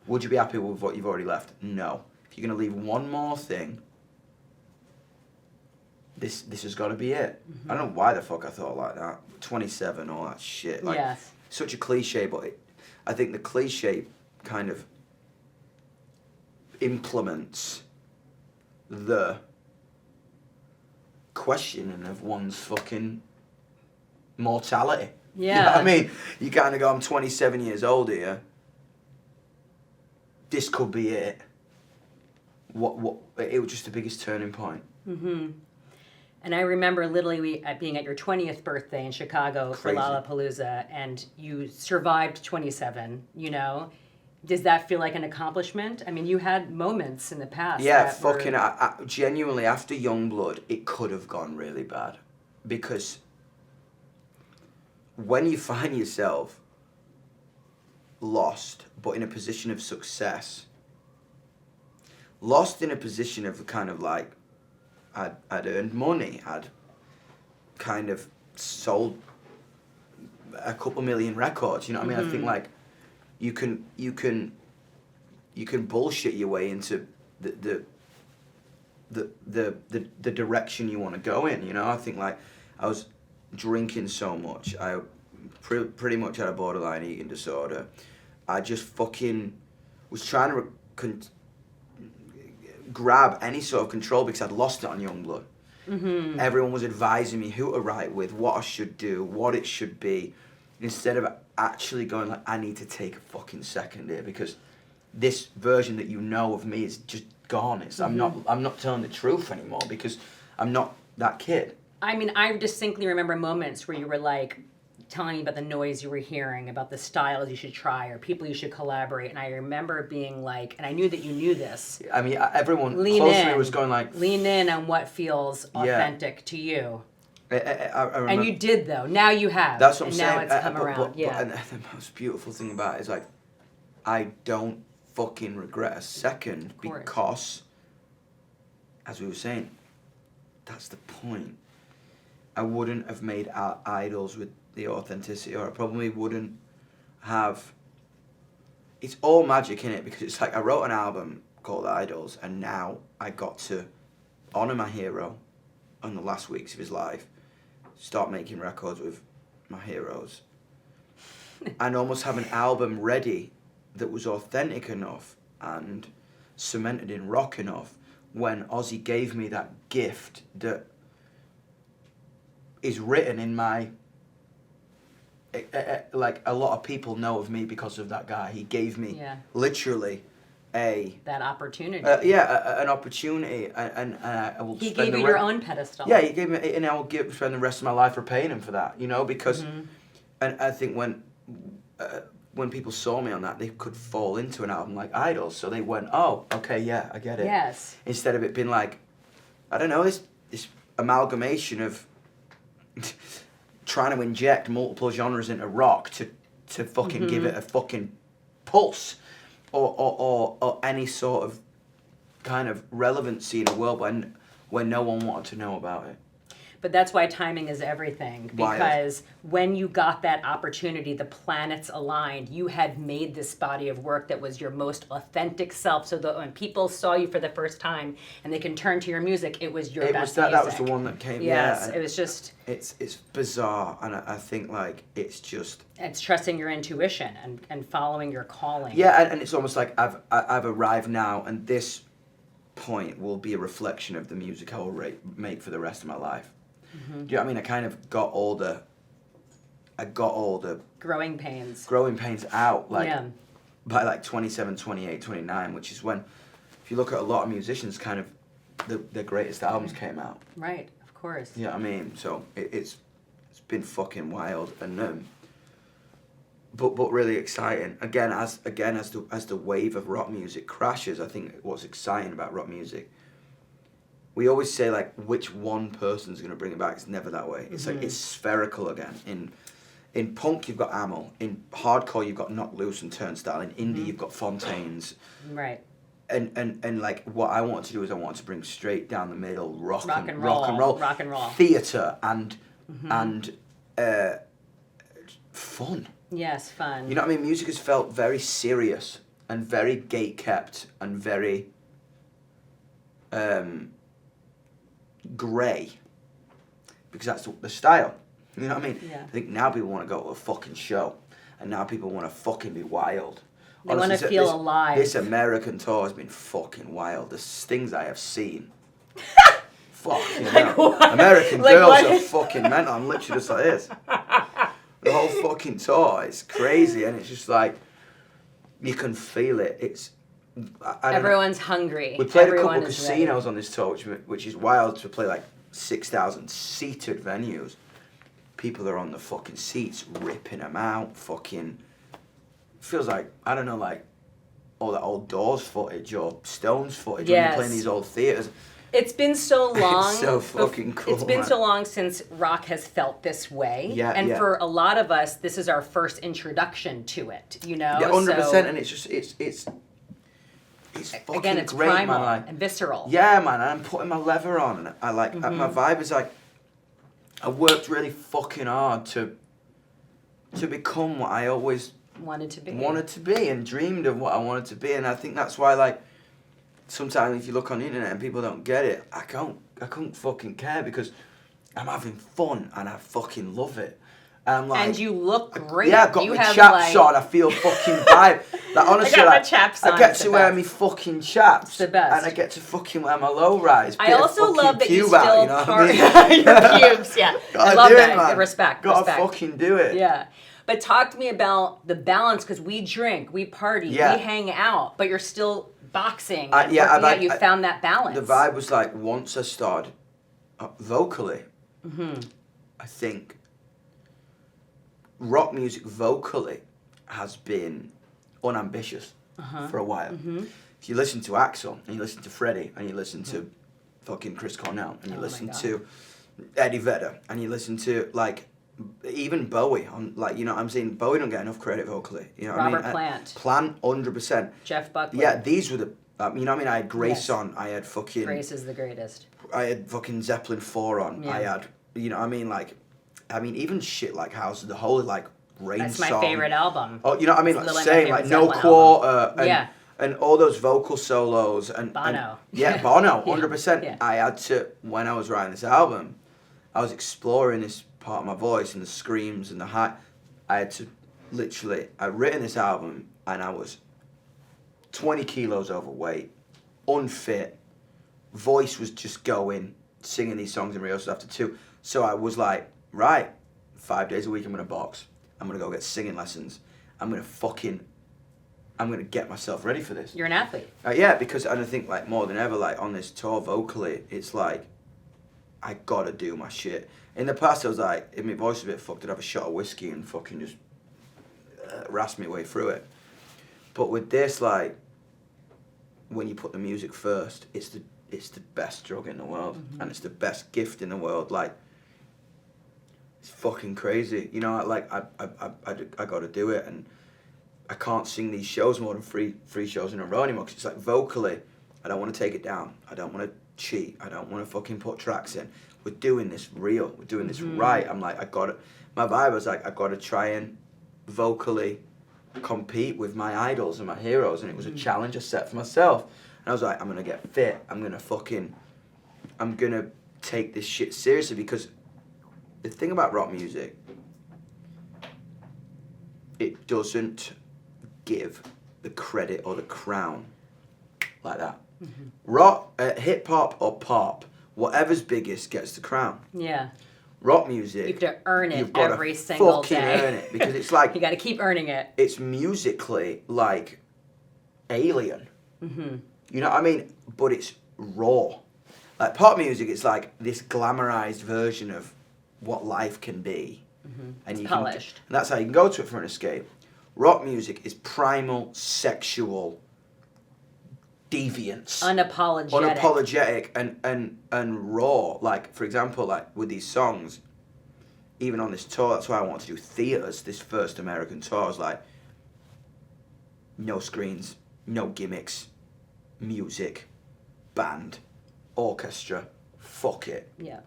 would you be happy with what you've already left? No. If you're going to leave one more thing, this has got to be it. I don't know why the fuck I thought like that. 27, all that shit. Like, Yes. such a cliche, but I think the cliche kind of implements the questioning of one's fucking mortality. Yeah. You know what I mean? You kind of go, I'm 27 years old here. This could be it. What? It was just the biggest turning point. Mm-hmm. And I remember literally being at your 20th birthday in Chicago for Crazy. Lollapalooza, and you survived 27, you know? Does that feel like an accomplishment? I mean, you had moments in the past. Yeah, that fucking, were... I genuinely, after YUNGBLUD, it could have gone really bad. Because when you find yourself lost, but in a position of success, lost in a position of kind of like, I'd earned money, I'd kind of sold a couple million records, you know what I mean? I think like, you can bullshit your way into the direction you want to go in, you know? I think like, I was drinking so much, I pretty much had a borderline eating disorder. I just fucking was trying to grab any sort of control because I'd lost it on YUNGBLUD. Mm-hmm. Everyone was advising me who to write with, what I should do, what it should be, instead of actually going like, I need to take a fucking second here because this version that you know of me is just gone. It's I'm not telling the truth anymore because I'm not that kid. I mean, I distinctly remember moments where you were like telling me about the noise you were hearing, about the styles you should try or people you should collaborate. And I remember being like, and I knew that you knew this. I mean, everyone Lean close to me in. was going like... Lean in on what feels authentic to you. I remember, And you did, though. Now you have. that's what I'm and saying. now it's come around. Yeah. And the most beautiful thing about it is like, I don't fucking regret a second course. because, as we were saying, that's the point. I wouldn't have made Idols with the authenticity, or I probably wouldn't have. It's all magic in it because it's like I wrote an album called Idols, and now I got to honor my hero on the last weeks of his life, start making records with my heroes, and almost have an album ready that was authentic enough and cemented in rock enough when Ozzy gave me that gift that is written in my... like, a lot of people know of me because of that guy. He gave me literally that opportunity. An opportunity, and I will. He gave you your own pedestal. Yeah, he gave me, and I will spend the rest of my life repaying him for that. You know, because, and I think when people saw me on that, they could fall into an album like Idols, so they went, oh, okay, yeah, I get it. Yes. Instead of it being like, I don't know, this amalgamation of trying to inject multiple genres into rock to fucking give it a fucking pulse, or any sort of kind of relevancy in a world where no one wanted to know about it. But that's why timing is everything. Because when you got that opportunity, the planets aligned. You had made this body of work that was your most authentic self, so that when people saw you for the first time and they can turn to your music, it was your best music. That was the one that came. Yes, it was just... It's bizarre, and I think, like, it's just... It's trusting your intuition and following your calling. Yeah, and it's almost like I've arrived now, and this point will be a reflection of the music I will make for the rest of my life. Do you know what I mean? I kind of got all the growing pains out, like, by like 27, 28, 29, which is when, if you look at a lot of musicians, kind of their greatest albums came out. Right, of course. Yeah, I mean, so it's been fucking wild, and but really exciting. Again, as the wave of rock music crashes, I think what's exciting about rock music, we always say, like, which one person's going to bring it back. It's never that way. It's like, it's spherical again. In punk, you've got Amel. In hardcore, you've got Knocked Loose and Turnstile. In indie, you've got Fontaines. Right. And like, what I wanted to do is I wanted to bring straight down the middle rock and roll. Theatre and fun. Yes, fun. You know what I mean? Music has felt very serious and very gate-kept and very... grey, because that's the style. You know what I mean? Yeah. I think now people want to go to a fucking show, and now people want to fucking be wild. They want to feel alive. This American tour has been fucking wild. There's things I have seen. Fuck, you know. What? American Like girls what? are fucking mental. I'm literally just like this. The whole fucking tour is crazy, and it's just like, you can feel it. It's... Everyone's hungry. We played a couple of casinos on this tour, which is wild, to play like 6,000 seated venues. People are on the fucking seats, ripping them out, fucking... Feels like, I don't know, like all that old Doors footage or Stones footage when you're playing these old theatres. It's been so long. It's so fucking cool. It's been so long since rock has felt this way. Yeah, and for a lot of us, this is our first introduction to it, you know? Yeah, 100%, and it's just, it's fucking again, it's great, primal man. Like, and visceral. Yeah, man, and I'm putting my leather on, and I like, my vibe is like, I worked really fucking hard to become what I always wanted to be and dreamed of what I wanted to be, and I think that's why, like, sometimes if you look on the internet and people don't get it, I couldn't fucking care, because I'm having fun and I fucking love it. And I'm like, and you look great. Yeah, I've got my chaps on. I feel fucking vibe. Like, honestly, I got my chaps on. I get to wear me fucking chaps. It's the best. And I get to fucking wear my low rise. I also love that you still part your pubes. Yeah, I love that. Man. Respect. Gotta fucking do it. Yeah. But talk to me about the balance, because we drink, we party, we hang out, but you're still boxing. You found that balance. The vibe was like, once I started vocally, I think rock music vocally has been unambitious for a while. If you listen to Axl, and you listen to Freddie, and you listen to fucking Chris Cornell, and you listen to Eddie Vedder, and you listen to, like, even Bowie, on, like, you know what I'm saying? Bowie don't get enough credit vocally. You know what Robert I mean? Plant. Plant, 100%. Jeff Buckley. Yeah, these were the, you know what I mean? I had Grace on, I had fucking... Grace is the greatest. I had fucking Zeppelin 4 on, I had, you know what I mean? Like, I mean, even shit like House of the Holy, like, Rain That's Song. my favorite album. Oh, you know what I mean? Like, saying, like, No Quarter, and all those vocal solos. And Bono. Bono, 100%. Yeah. I had to, when I was writing this album, I was exploring this part of my voice and the screams and the high. I had to, literally, I'd written this album and I was 20 kilos overweight, unfit, voice was just going, singing these songs in rehearsal after 2. So I was like, right, 5 days a week I'm going to box. I'm going to go get singing lessons. I'm going to get myself ready for this. You're an athlete. Yeah, because and I think like more than ever, like on this tour vocally, it's like, I gotta do my shit. In the past I was like, if my voice was a bit fucked, I'd have a shot of whiskey and fucking just rasp my way through it. But with this, like, when you put the music first, it's the best drug in the world, and it's the best gift in the world. Like, it's fucking crazy, you know. Like, I got to do it, and I can't sing these shows more than three shows in a row anymore. Cause it's like vocally, I don't want to take it down. I don't want to cheat. I don't want to fucking put tracks in. We're doing this real. We're doing this right. I'm like, my vibe was like, I got to try and vocally compete with my idols and my heroes, and it was a challenge I set for myself. And I was like, I'm gonna get fit. I'm gonna take this shit seriously, because the thing about rock music, it doesn't give the credit or the crown like that. Rock, hip hop or pop, whatever's biggest gets the crown. Yeah. Rock music, You have to earn it you've got every to single fucking day. earn it, because it's like You got to keep earning it. it's musically like alien. You know what I mean? But it's raw. Like pop music, it's like this glamorized version of what life can be, and It's polished. and that's how you can go to it for an escape. Rock music is primal, sexual deviance, unapologetic, and raw. Like, for example, like with these songs, even on this tour, that's why I wanted to do theaters. This first American tour, I was like, no screens, no gimmicks, music, band, orchestra, fuck it. Yeah.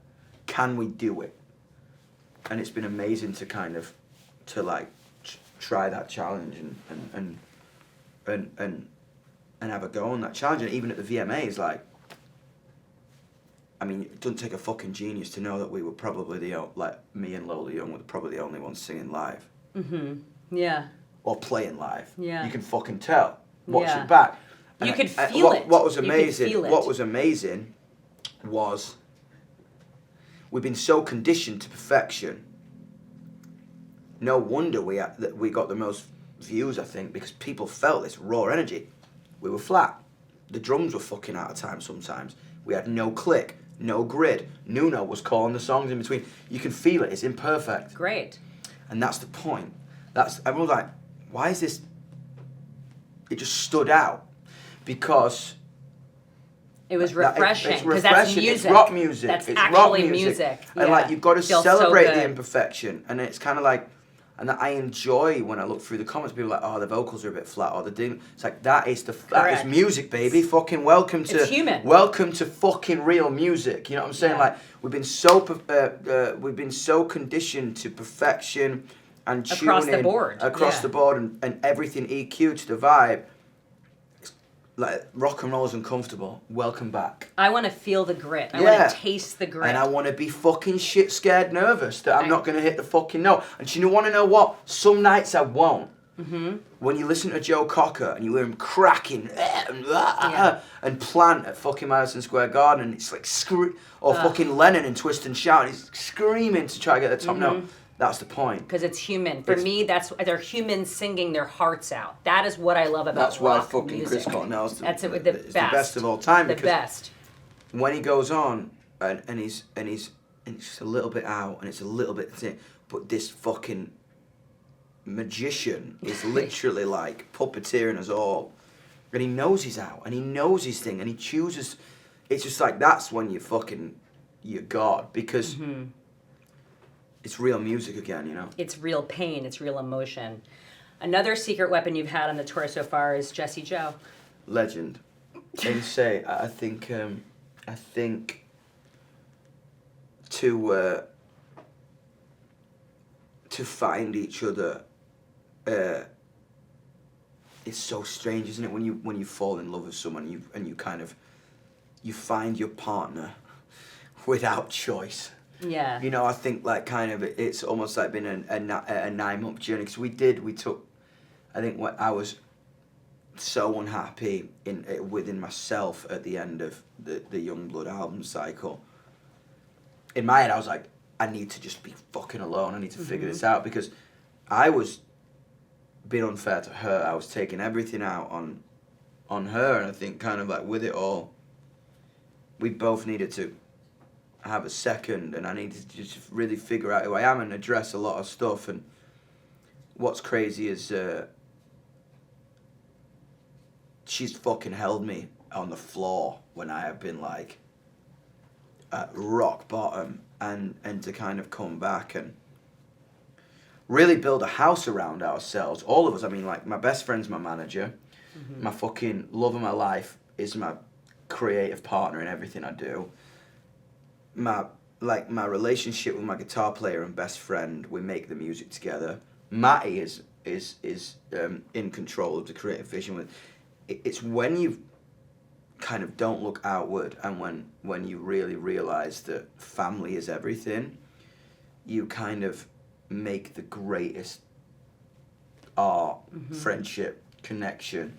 Can we do it? And it's been amazing to kind of try that challenge and have a go on that challenge. And even at the VMAs, like, I mean, it doesn't take a fucking genius to know that we were probably me and Lola Young were probably the only ones singing live. Yeah. Or playing live. Yeah. You can fucking tell. Watch Yeah. it back. You could feel it. What was You could amazing? feel it. What was amazing was we've been so conditioned to perfection. No wonder we got the most views, I think, because people felt this raw energy. We were flat. The drums were fucking out of time sometimes. We had no click, no grid. Nuno was calling the songs in between. You can feel it. It's imperfect. Great. And that's the point. Everyone's like, why is this? It just stood out because It was refreshing. It's Because that's refreshing. music. It's rock music. That's it's actually rock music. And Yeah. like, you've got to Feels so celebrate the good. imperfection. And it's kind of like, and that I enjoy when I look through the comments. People are like, oh, the vocals are a bit flat, or the ding. It's like, that is Correct. music, baby. Fucking welcome to It's human. Welcome to fucking real music. You know what I'm saying? Yeah. Like, we've been so conditioned to perfection and tuning Across the board. across Yeah. the board, and everything EQ to the vibe. Like, rock and roll is uncomfortable. Welcome back. I want to feel the grit. I Yeah. want to taste the grit. And I want to be fucking shit scared nervous that I'm not going to hit the fucking note. And you want to know what? Some nights I won't. When you listen to Joe Cocker and you hear him cracking and Plant at fucking Madison Square Garden, and it's like or fucking Lennon in Twist and Shout, and he's screaming to try to get the top note. That's the point. Because it's human. For me, they're humans singing their hearts out. That is what I love about That's why rock fucking music. Chris Cornell's That's the it's best. the best of all time. The because best. when he goes on and it's just a little bit out and it's a little bit thin, but this fucking magician is literally like puppeteering us all, and he knows he's out and he knows his thing and he chooses. It's just like, that's when you're God, because it's real music again, you know. It's real pain. It's real emotion. Another secret weapon you've had on the tour so far is Jesse Joe. Legend. And say, I think to find each other, it's so strange, isn't it? When you fall in love with someone, you find your partner without choice. Yeah. You know, I think like kind of it's almost like been a 9-month journey, because we took, I think what I was so unhappy within myself at the end of the YUNGBLUD album cycle. In my head, I was like, I need to just be fucking alone. I need to figure this out, because I was being unfair to her. I was taking everything out on her, and I think kind of like with it all, we both needed to have a second, and I needed to just really figure out who I am and address a lot of stuff. And what's crazy is she's fucking held me on the floor when I have been like at rock bottom, and to kind of come back and really build a house around ourselves, all of us. I mean, like, my best friend's my manager, my fucking love of my life is my creative partner in everything I do. My relationship with my guitar player and best friend, we make the music together. Matty is in control of the creative vision. It's when you kind of don't look outward, and when you really realize that family is everything, you kind of make the greatest art, friendship, connection.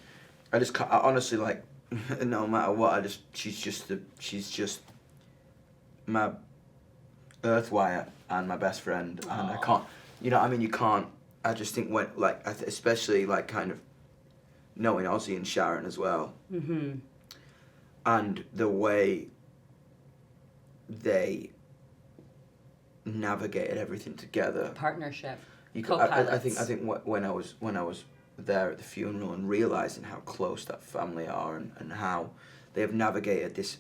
I honestly, like, no matter what, she's just my earth wire and my best friend. Aww. And I can't, you know what I mean, you can't, I just think when, like, especially like kind of knowing Ozzy and Sharon as well, and the way they navigated everything together. Partnership. I think when I was there at the funeral and realizing how close that family are, and how they have navigated this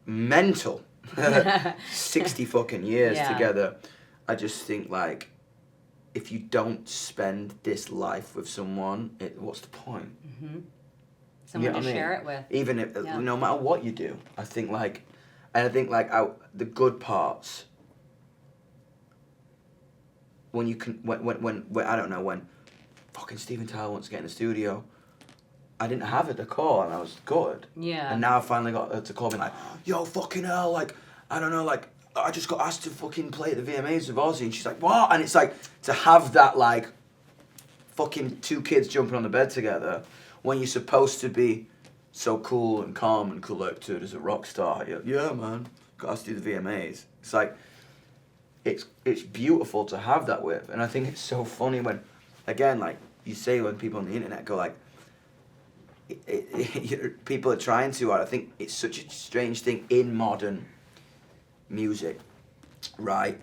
mental 60 fucking years together, I just think, like, if you don't spend this life with someone, what's the point? Someone to share it with. Even if, no matter what you do, I think like the good parts. When you can, when I don't know, when fucking Steven Tyler wants to get in the studio, I didn't have her to call, and I was good. Yeah. And now I finally got her to call me like, yo, fucking hell, like, I don't know, like, I just got asked to fucking play at the VMAs with Ozzy, and she's like, what? And it's like, to have that, like, fucking two kids jumping on the bed together, when you're supposed to be so cool and calm and collected as a rock star. Yeah, man, got asked to do the VMAs. It's like, it's beautiful to have that with. And I think it's so funny when, again, like, you say when people on the internet go like, people are trying too hard. I think it's such a strange thing in modern music, right?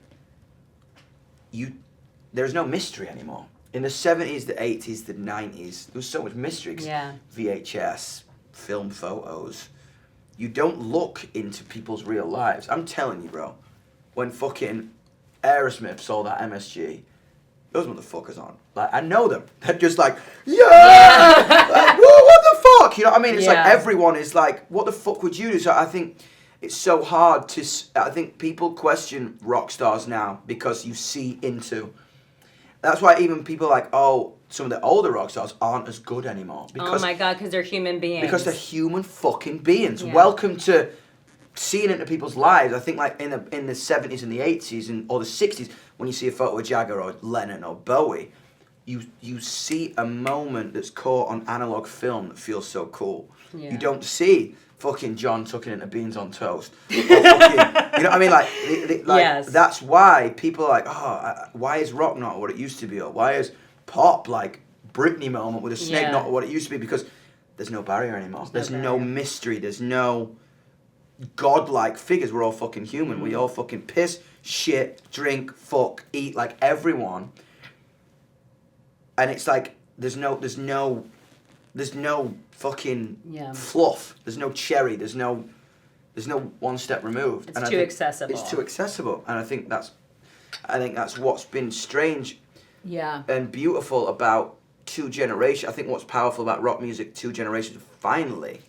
There's no mystery anymore. In the 70s, the 80s, the 90s, there was so much mystery. VHS, film photos. You don't look into people's real lives. I'm telling you, bro, when fucking Aerosmith sold that MSG, those motherfuckers aren't. Like, I know them. They're just like, like, what the fuck? You know what I mean? It's like everyone is like, what the fuck would you do? So I think it's so hard to, I think people question rock stars now because you see into, that's why even people like, oh, some of the older rock stars aren't as good anymore. Because, oh my God, because they're human beings. Because they're human fucking beings. Yeah. Welcome to seeing into people's lives. I think like in the 70s and the 80s or the 60s, when you see a photo of Jagger or Lennon or Bowie, you see a moment that's caught on analog film that feels so cool. Yeah. You don't see fucking John tucking into beans on toast. Or fucking, you know what I mean? Like yes. That's why people are like, why is rock not what it used to be? Or why is pop like Britney moment with a snake not what it used to be? Because there's no barrier anymore. There's no mystery. There's no godlike figures. We're all fucking human. We all fucking piss, shit, drink, fuck, eat like everyone. And it's like there's no fucking fluff. There's no cherry. There's no one step removed. It's too accessible. It's too accessible, and I think that's what's been strange, and beautiful about two generations. I think what's powerful about rock music, two generations have finally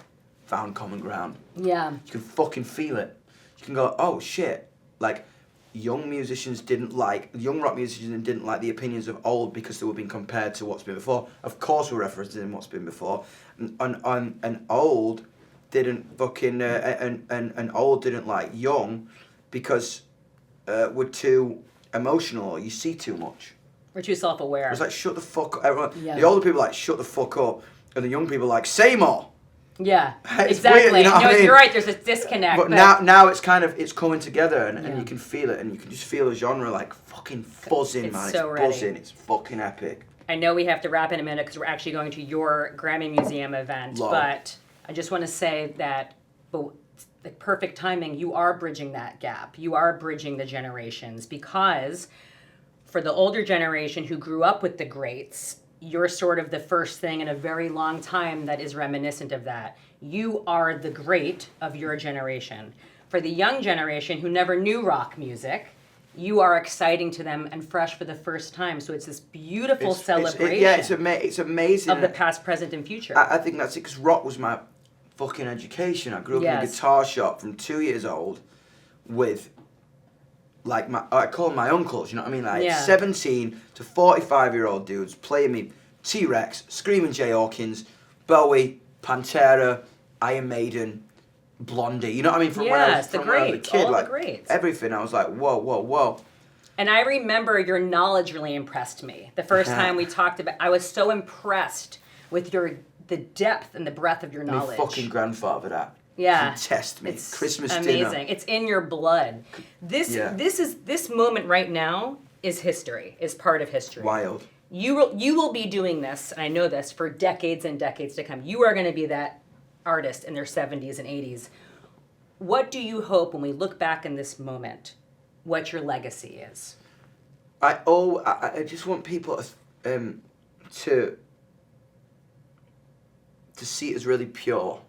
found common ground. Yeah, you can fucking feel it. You can go, oh shit, like. Young rock musicians didn't like the opinions of old because they were being compared to what's been before. Of course, we're referencing what's been before, and old didn't fucking and old didn't like young because we're too emotional. Or you see too much, We're too self-aware. It was like, shut the fuck up. Everyone, Yeah. the older people like, shut the fuck up. And the young people like, say more. Yeah, It's exactly. weird, you know what I mean? You're right. There's a disconnect. But now it's kind of, it's coming together and you can feel it and you can just feel the genre like fucking buzzing, It's man. so It's ready. buzzing. It's fucking epic. I know we have to wrap in a minute because we're actually going to your Grammy Museum event, but I just want to say that the perfect timing, you are bridging that gap. You are bridging the generations because for the older generation who grew up with the greats, you're sort of the first thing in a very long time that is reminiscent of that. You are the great of your generation. For the young generation who never knew rock music, you are exciting to them and fresh for the first time. So it's this beautiful celebration it's amazing. of the past, present, and future. I think that's it because rock was my fucking education. I grew up in a guitar shop from 2 years old with like I call them my uncles, you know what I mean? Like 17 to 45-year-old dudes playing me T-Rex, Screaming Jay Hawkins, Bowie, Pantera, Iron Maiden, Blondie. You know what I mean? From when I was a kid, all like the greats. everything. I was like, whoa. And I remember your knowledge really impressed me. The first time we talked about, I was so impressed with the depth and the breadth of your knowledge. My fucking grandfather, that. Yeah. He test me. It's Christmas amazing. dinner. It's in your blood. This moment right now is history, is part of history. Wild. You will be doing this, and I know this, for decades and decades to come. You are going to be that artist in their 70s and 80s. What do you hope when we look back in this moment, what your legacy is? I just want people to see it as really pure.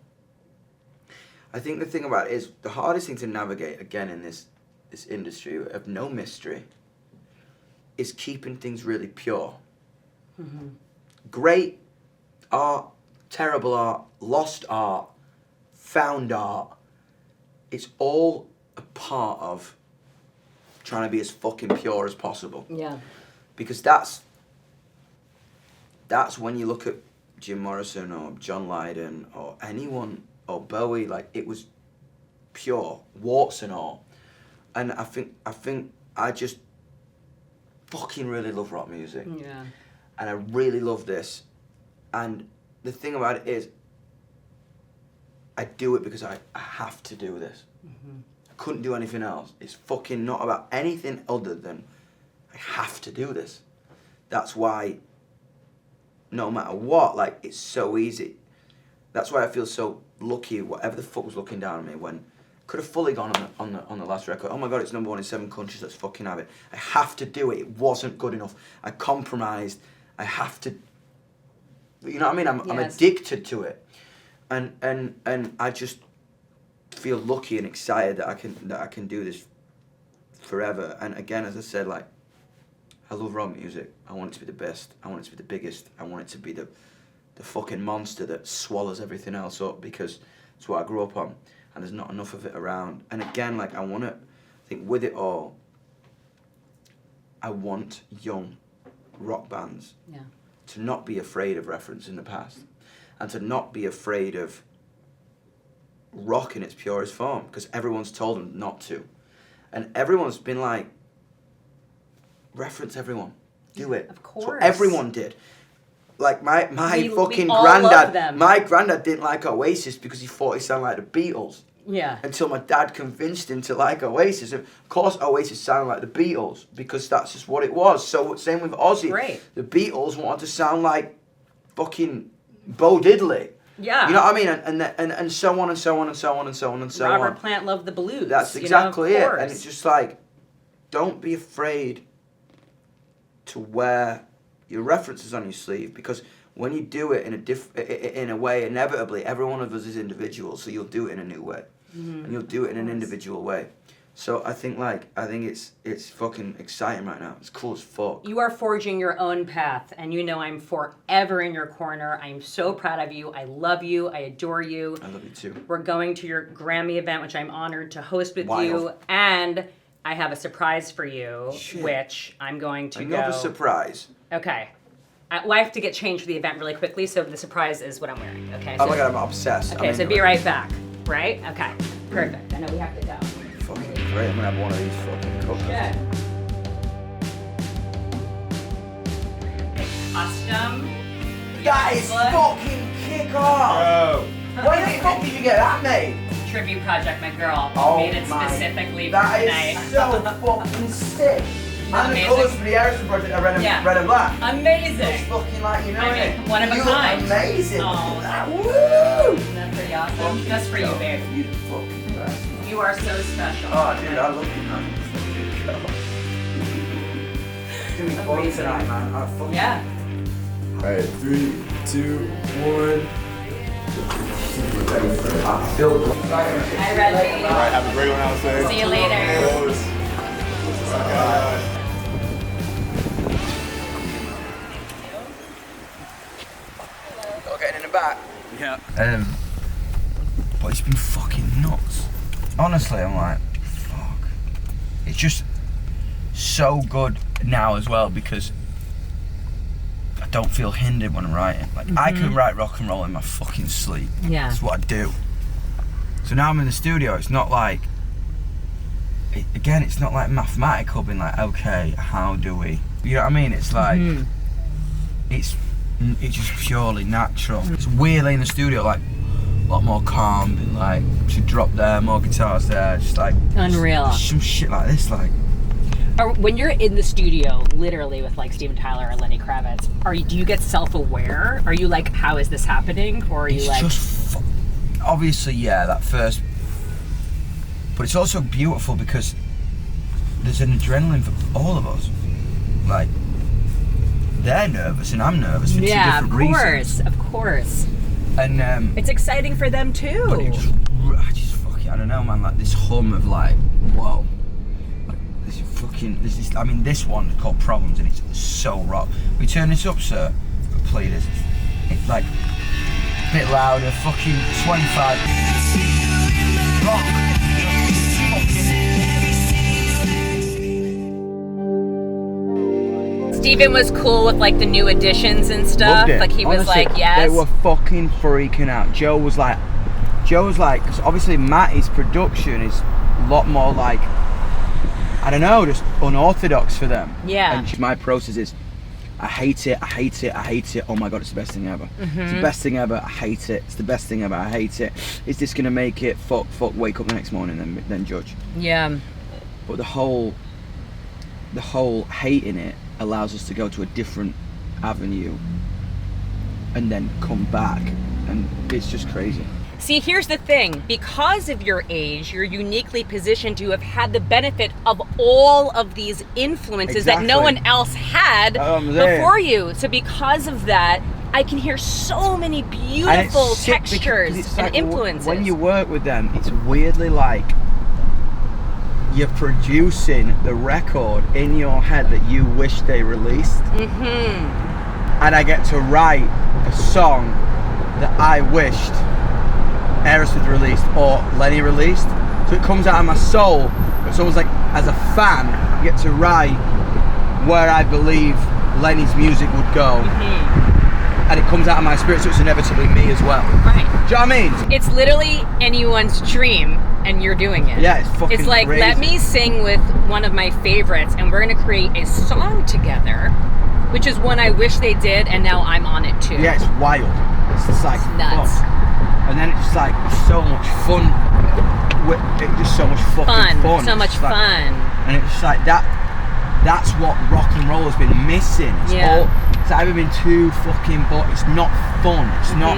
I think the thing about it is the hardest thing to navigate again in this industry of no mystery is keeping things really pure. Mm-hmm. Great art, terrible art, lost art, found art. It's all a part of trying to be as fucking pure as possible. Yeah. Because that's when you look at Jim Morrison or John Lydon or anyone or Bowie, like it was pure, warts and all. And I think I just fucking really love rock music. Yeah. And I really love this. And the thing about it is, I do it because I have to do this. Mm-hmm. I couldn't do anything else. It's fucking not about anything other than I have to do this. That's why, no matter what, like, it's so easy. That's why I feel so lucky, whatever the fuck was looking down on me when could have fully gone on the last record. Oh my God, it's number 1 in 7 countries, let's fucking have it. I have to do it. It wasn't good enough. I compromised. I have to, you know what I mean? I'm addicted to it. And I just feel lucky and excited that I can do this forever. And again, as I said, like, I love rock music. I want it to be the best. I want it to be the biggest. I want it to be the fucking monster that swallows everything else up because it's what I grew up on. And there's not enough of it around. And again, like, I think with it all, I want young rock bands to not be afraid of reference in the past. And to not be afraid of rock in its purest form. Because everyone's told them not to. And everyone's been like, reference everyone. Do it. Of course. So everyone did. Like my fucking all granddad. love them. My granddad didn't like Oasis because he thought he sounded like the Beatles. Yeah. Until my dad convinced him to like Oasis. Of course, Oasis sounded like the Beatles because that's just what it was. So same with Ozzy. Great. The Beatles wanted to sound like fucking Bo Diddley. Yeah. You know what I mean? And so on and so on and so on and so on and so on. Robert Plant loved the blues. That's exactly it. Course. And it's just like, don't be afraid to wear your references on your sleeve because when you do it in a way, inevitably, every one of us is individual, so you'll do it in a new way. Mm-hmm. And you'll do it in an individual way. So I think it's fucking exciting right now. It's cool as fuck. You are forging your own path, and you know I'm forever in your corner. I'm so proud of you. I love you. I adore you. I love you too. We're going to your Grammy event, which I'm honored to host with you, and I have a surprise for you, which I'm going to Another surprise. Okay. I have to get changed for the event really quickly, so the surprise is what I'm wearing. Okay. Oh my God, I'm obsessed. Okay, so be right back. Right? Okay. Perfect. I know we have to go. Fucking great. I'm gonna have one of these fucking cups. Good. custom. That is fucking kick off! Bro. Where the fuck did you get that made? Tribute project, my girl. Oh made it my- specifically for That tonight. is so fucking sick. And the Amazing. colours for the Harrison project are red and black. Amazing. It's fucking like, you know I it. mean, one of a You kind. look amazing. Oh. Woo! Isn't that pretty awesome? Just for you, babe. You fucking best. You are so special. Oh, dude, I love you, man. It's gonna be fun Amazing. tonight, man. I fucking Yeah. Alright, 3, 2, 1. I feel good. Hi, Reggie. Alright, have a great one out there. See you later. Close. Getting in the back. Yeah. But it's been fucking nuts. Honestly, I'm like, fuck. It's just so good now as well because I don't feel hindered when I'm writing. Like, I can write rock and roll in my fucking sleep. Yeah. That's what I do. So now I'm in the studio, it's not like, it's not like mathematical being like, okay, how do we, you know what I mean? It's like, it's just purely natural. It's weirdly in the studio, like, a lot more calm, and like, she dropped there, more guitars there, just like, Unreal. just some shit like this, like. When you're in the studio, literally with like Steven Tyler or Lenny Kravitz, do you get self-aware? Are you like, how is this happening? Or are you It's like, just obviously, yeah, that first, but it's also beautiful because there's an adrenaline for all of us. Like, they're nervous and I'm nervous for two different reasons. Of course. And It's exciting for them too. but I just fucking, I don't know, man. Like this hum of like, whoa. Like, I mean, this one is called Problems and it's so rock. We turn this up, sir. Play this. It's like a bit louder. Fucking 25. Rock. Steven was cool with like the new additions and stuff. Loved it. Like he was Honestly, like, yes. They were fucking freaking out. Joe was like, because obviously Matty's production is a lot more like, I don't know, just unorthodox for them. Yeah. And my process is, I hate it, I hate it, I hate it. Oh my God, it's the best thing ever. It's the best thing ever, I hate it. It's the best thing ever, I hate it. Is this gonna make it? Fuck, wake up the next morning, then judge. Yeah. But the whole hating it allows us to go to a different avenue and then come back, and it's just crazy. See, here's the thing. Because of your age, you're uniquely positioned to have had the benefit of all of these influences that no Exactly. one else had before you. So because of that, I can hear so many beautiful sick because textures it's and like influences. when you work with them, it's weirdly like you're producing the record in your head that you wish they released. And I get to write a song that I wished Eris had released or Lenny released. So it comes out of my soul. It's almost like, as a fan, I get to write where I believe Lenny's music would go. And it comes out of my spirit, so it's inevitably me as well. Right. Do you know what I mean? It's literally anyone's dream, and you're doing it. Yeah, it's fucking It's like, crazy. let me sing with one of my favorites, and we're gonna create a song together, which is one I wish they did, and now I'm on it too. Yeah, it's wild. It's just like, nuts. fuck. And then it's just like so much fun. It's just so much fucking fun. So much It's like, fun. And it's just like that. That's what rock and roll has been missing. It's either been too fucking, but it's not fun. It's not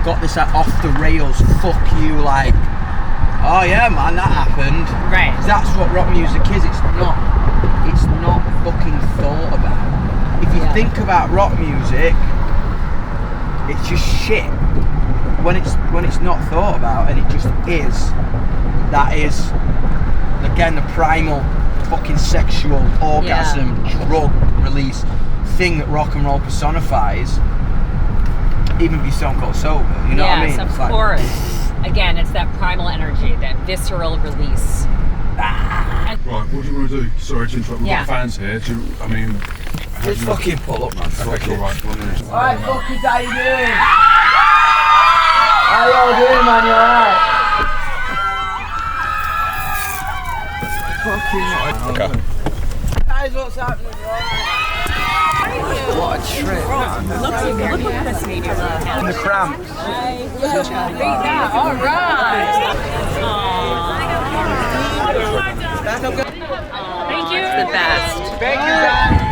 got this like off the rails, fuck you, like, oh yeah man, that happened. Right. 'Cause that's what rock music is. It's not fucking thought about. If you think about rock music, it's just shit. When it's not thought about and it just is, that is again the primal fucking sexual orgasm drug release thing that rock and roll personifies. Even if you Stone Cold sober, you know what I mean? Yes, It's of like, course. Again, it's that primal energy, that visceral release. Right, what do you want to do? Sorry to interrupt, we've Yeah. got fans here. just fucking pull up, man. Fuck Okay, it. alright. Alright, fuckers, how you doing? How y'all doing, man? You alright? Fucking Okay. guys, what's happening? You alright? What a The cramp. All right. Thank you. It's the best. Thank you, Dom.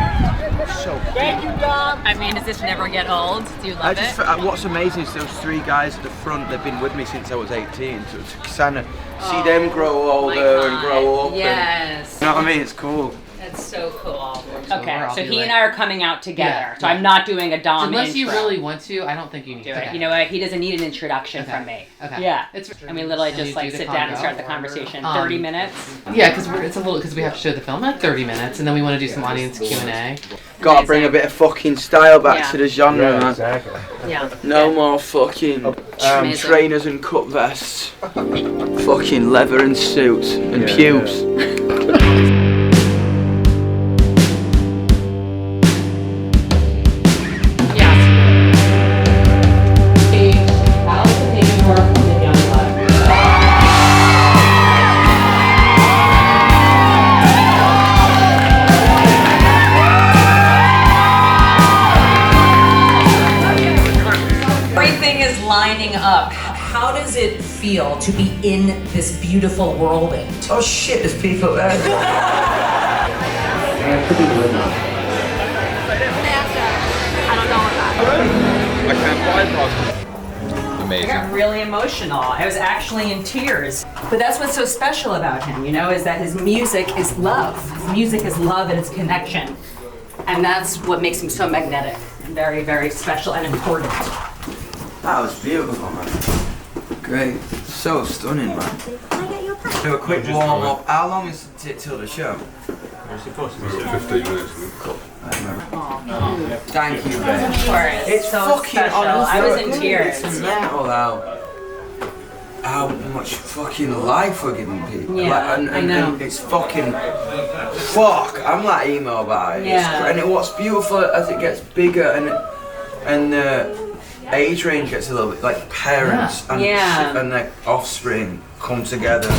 Thank you, Dom. I mean, does this never get old? Do you love it? What's amazing is those three guys at the front. They've been with me since I was 18. So to kind of see them grow older and grow up. Yes. And, you know what I mean? It's cool. That's so cool. So Okay, we're so all he be and like- I are coming out together. Yeah, So yeah. I'm not doing a Dom Unless you intro. really want to, I don't think you need do to. it. You know what? He doesn't need an introduction Okay. from me. Okay. Yeah. It's- And we literally And just you like do the sit down and convo. start the conversation. 30 minutes. Yeah, because it's a little because we have to show the film at 30 minutes, and then we want to do some audience Q&A. Gotta bring a bit of fucking style back Yeah. to the genre, man. Exactly. Yeah. No more fucking Amazing. trainers and cut vests. Fucking leather and suits and Yeah, pubes. Yeah. Allison Hagendorf and YUNGBLUD. Everything is lining up. How does it feel to be in this beautiful whirlwind? Oh shit, there's people there. I got really emotional. I was actually in tears. But that's what's so special about him, you know, is that his music is love. His music is love and it's connection. And that's what makes him so magnetic and very, very special and important. That was beautiful, man. Great. So stunning, man. Do a quick warm up. How long is it till the show? 15 minutes. Thank you, babe. It's It's so fucking special. honest. I was in tears. It's mental how much fucking life we're giving people. Yeah, and, I know. and it's fucking fuck. I'm like emo about it. Yeah. And what's beautiful as it gets bigger and the age range gets a little bit like parents and Yeah. and like offspring come together.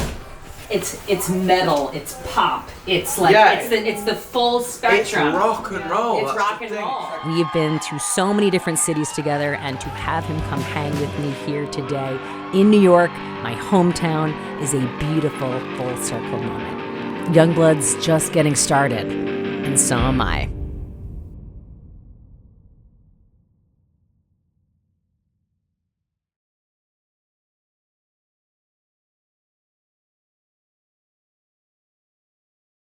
It's metal, it's pop, it's like Yeah. it's the full It's spectrum. rock and roll. It's that's rock the and thing. roll. We have been to so many different cities together, and to have him come hang with me here today in New York, my hometown, is a beautiful full circle moment. Youngblood's just getting started, and so am I.